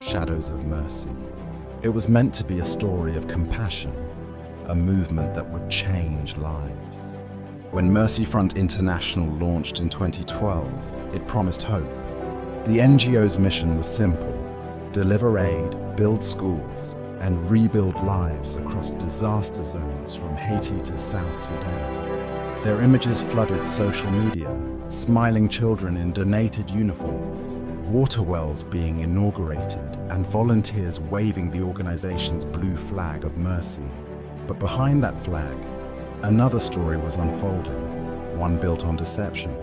Shadows of Mercy. It was meant to be a story of compassion, a movement that would change lives. When MercyFront International launched in 2012, it promised hope. The NGO's mission was simple: deliver aid, build schools, and rebuild lives across disaster zones from Haiti to South Sudan. Their images flooded social media, smiling children in donated uniforms, water wells being inaugurated, and volunteers waving the organization's blue flag of mercy. But behind that flag, another story was unfolding, one built on deception,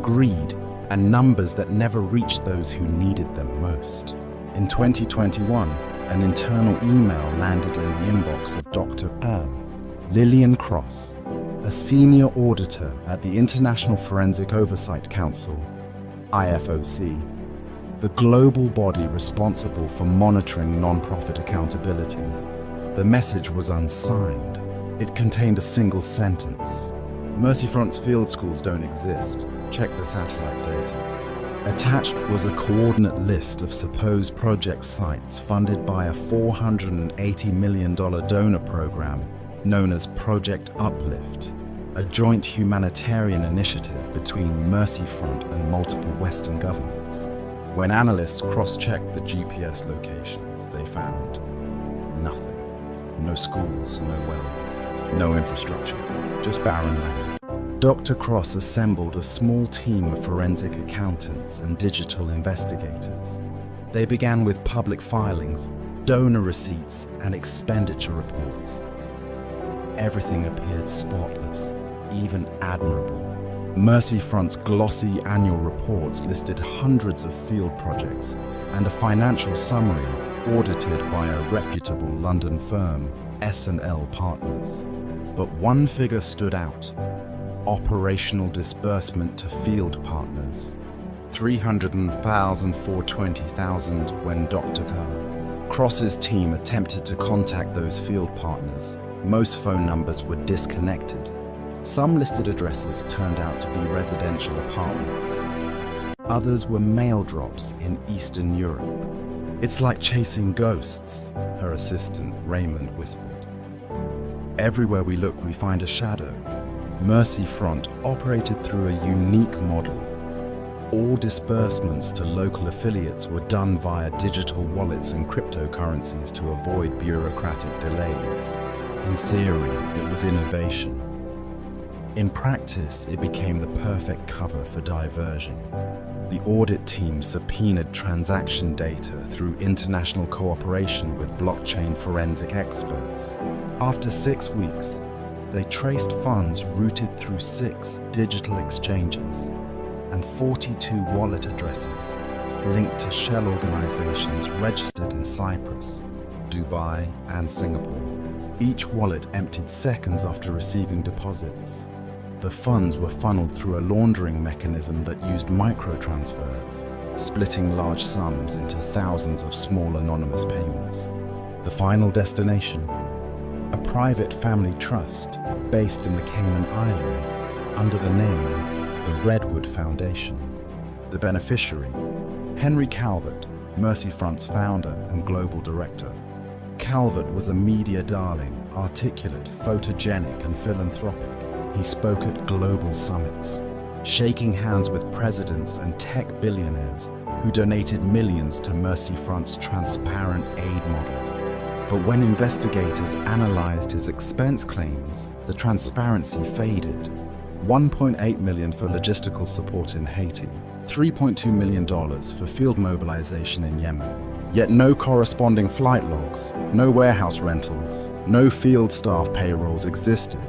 greed, and numbers that never reached those who needed them most. In 2021, an internal email landed in the inbox of Dr. Lillian Cross, a senior auditor at the International Forensic Oversight Council, IFOC, the global body responsible for monitoring non-profit accountability. The message was unsigned. It contained a single sentence: MercyFront's field schools don't exist. Check the satellite data. Attached was a coordinate list of supposed project sites funded by a $480 million donor program known as Project Uplift, a joint humanitarian initiative between MercyFront and multiple Western governments. When analysts cross-checked the GPS locations, they found nothing. No schools, no wells, no infrastructure, just barren land. Dr. Cross assembled a small team of forensic accountants and digital investigators. They began with public filings, donor receipts, and expenditure reports. Everything appeared spotless, even admirable. MercyFront's glossy annual reports listed hundreds of field projects and a financial summary audited by a reputable London firm, S&L Partners. But one figure stood out: operational disbursement to field partners. 300,000 for 20,000 when Dr. Cross's team attempted to contact those field partners. Most phone numbers were disconnected. Some listed addresses turned out to be residential apartments. Others were mail drops in Eastern Europe. "It's like chasing ghosts," her assistant Raymond whispered. "Everywhere we look, we find a shadow." MercyFront operated through a unique model. All disbursements to local affiliates were done via digital wallets and cryptocurrencies to avoid bureaucratic delays. In theory, it was innovation. In practice, it became the perfect cover for diversion. The audit team subpoenaed transaction data through international cooperation with blockchain forensic experts. After 6 weeks, they traced funds routed through 6 digital exchanges and 42 wallet addresses linked to shell organizations registered in Cyprus, Dubai, and Singapore. Each wallet emptied seconds after receiving deposits. The funds were funneled through a laundering mechanism that used microtransfers, splitting large sums into thousands of small anonymous payments. The final destination: a private family trust based in the Cayman Islands under the name the Redwood Foundation. The beneficiary: Henry Calvert, MercyFront's founder and global director. Calvert was a media darling, articulate, photogenic, and philanthropic. He spoke at global summits, shaking hands with presidents and tech billionaires who donated millions to MercyFront's transparent aid model. But when investigators analyzed his expense claims, the transparency faded. $1.8 million for logistical support in Haiti, $3.2 million for field mobilization in Yemen. Yet no corresponding flight logs, no warehouse rentals, no field staff payrolls existed.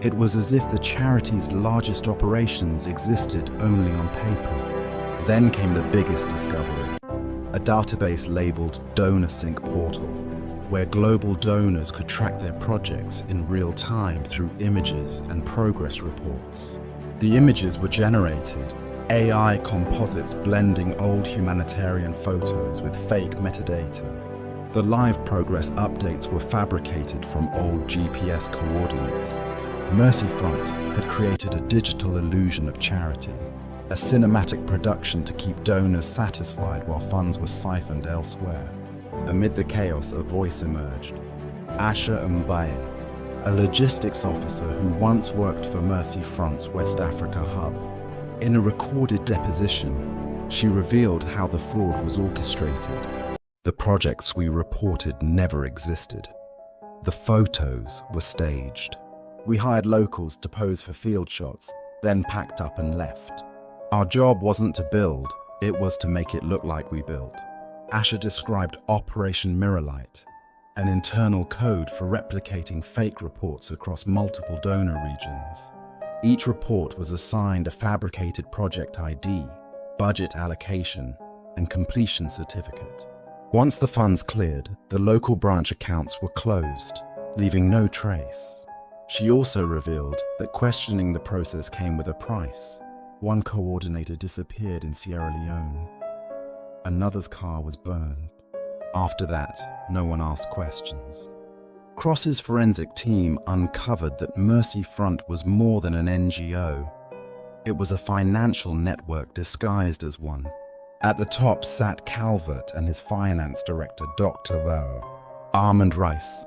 It was as if the charity's largest operations existed only on paper. Then came the biggest discovery: a database labeled DonorSync Portal, where global donors could track their projects in real time through images and progress reports. The images were generated, AI composites blending old humanitarian photos with fake metadata. The live progress updates were fabricated from old GPS coordinates. MercyFront had created a digital illusion of charity. a cinematic production to keep donors satisfied while funds were siphoned elsewhere. Amid the chaos, a voice emerged. Asha Mbaye, a logistics officer who once worked for MercyFront's West Africa hub. In a recorded deposition, she revealed how the fraud was orchestrated. The projects we reported never existed. The photos were staged. We hired locals to pose for field shots, then packed up and left. Our job wasn't to build, it was to make it look like we built. Asha described Operation Mirrorlight, an internal code for replicating fake reports across multiple donor regions. Each report was assigned a fabricated project ID, budget allocation, and completion certificate. Once the funds cleared, the local branch accounts were closed, leaving no trace. She also revealed that questioning the process came with a price. One coordinator disappeared in Sierra Leone. Another's car was burned. After that, no one asked questions. Cross's forensic team uncovered that MercyFront was more than an NGO. It was a financial network disguised as one. At the top sat Calvert and his finance director, Dr. Armand Rice,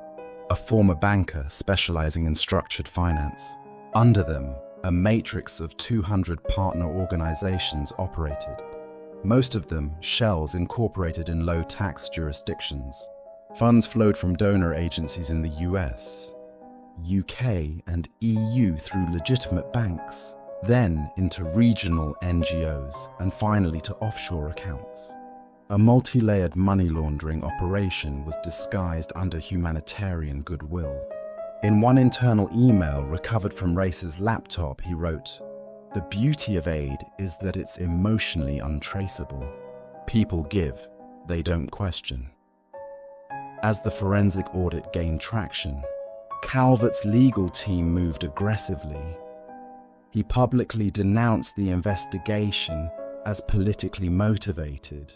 a former banker specializing in structured finance. Under them, a matrix of 200 partner organizations operated, most of them shells incorporated in low-tax jurisdictions. Funds flowed from donor agencies in the US, UK, and EU through legitimate banks, then into regional NGOs, and finally to offshore accounts. A multi-layered money laundering operation was disguised under humanitarian goodwill. In one internal email recovered from Race's laptop, he wrote, "The beauty of aid is that it's emotionally untraceable. People give, they don't question." As the forensic audit gained traction, Calvert's legal team moved aggressively. He publicly denounced the investigation as politically motivated.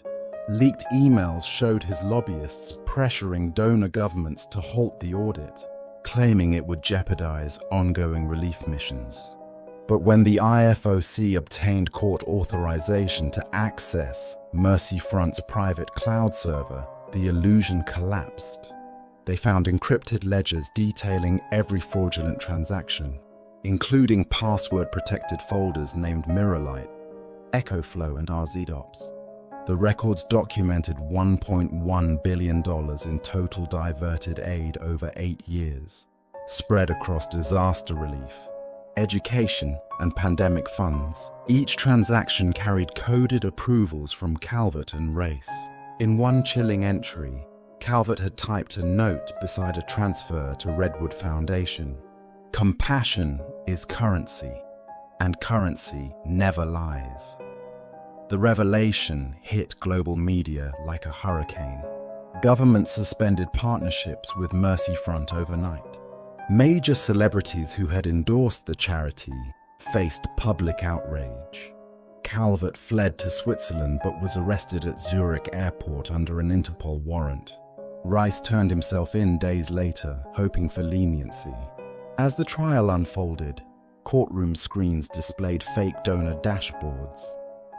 Leaked emails showed his lobbyists pressuring donor governments to halt the audit, claiming it would jeopardize ongoing relief missions. But when the IFOC obtained court authorization to access MercyFront's private cloud server, the illusion collapsed. They found encrypted ledgers detailing every fraudulent transaction, including password-protected folders named Mirrorlight, EchoFlow, and RZDops. The records documented $1.1 billion in total diverted aid over 8 years, spread across disaster relief, education, and pandemic funds. Each transaction carried coded approvals from Calvert and Race. In one chilling entry, Calvert had typed a note beside a transfer to Redwood Foundation. "Compassion is currency, and currency never lies." The revelation hit global media like a hurricane. Governments suspended partnerships with MercyFront overnight. Major celebrities who had endorsed the charity faced public outrage. Calvert fled to Switzerland but was arrested at Zurich airport under an Interpol warrant. Rice turned himself in days later, hoping for leniency. As the trial unfolded, courtroom screens displayed fake donor dashboards,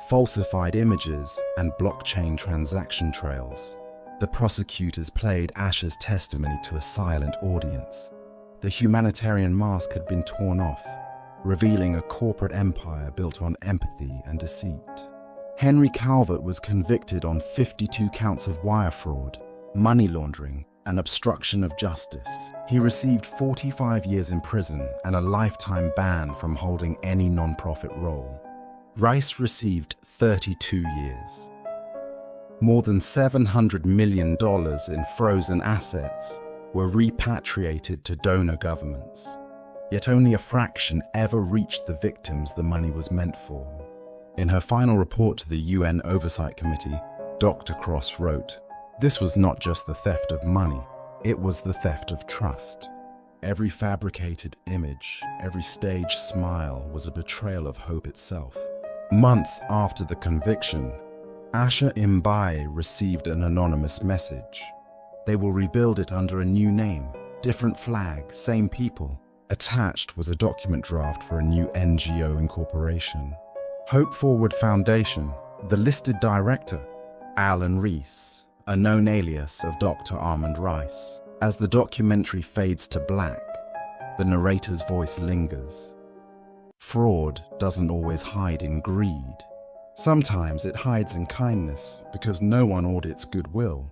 falsified images, and blockchain transaction trails. The prosecutors played Asha's testimony to a silent audience. The humanitarian mask had been torn off, revealing a corporate empire built on empathy and deceit. Henry Calvert was convicted on 52 counts of wire fraud, money laundering, and obstruction of justice. He received 45 years in prison and a lifetime ban from holding any non-profit role. Rice received 32 years. More than $700 million in frozen assets were repatriated to donor governments. Yet only a fraction ever reached the victims the money was meant for. In her final report to the UN Oversight Committee, Dr. Cross wrote, "This was not just the theft of money, it was the theft of trust. Every fabricated image, every staged smile was a betrayal of hope itself." Months after the conviction, Asha Mbaye received an anonymous message. They will rebuild it under a new name, different flag, same people. Attached was a document draft for a new NGO incorporation. Hope Forward Foundation, the listed director, Alan Rees, a known alias of Dr. Armand Rice. As the documentary fades to black, the narrator's voice lingers. Fraud doesn't always hide in greed. Sometimes it hides in kindness because no one audits goodwill.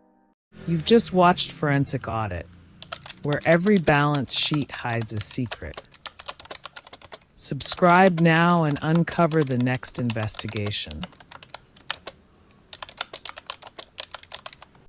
You've just watched Forensic Audit, where every balance sheet hides a secret. Subscribe now and uncover the next investigation.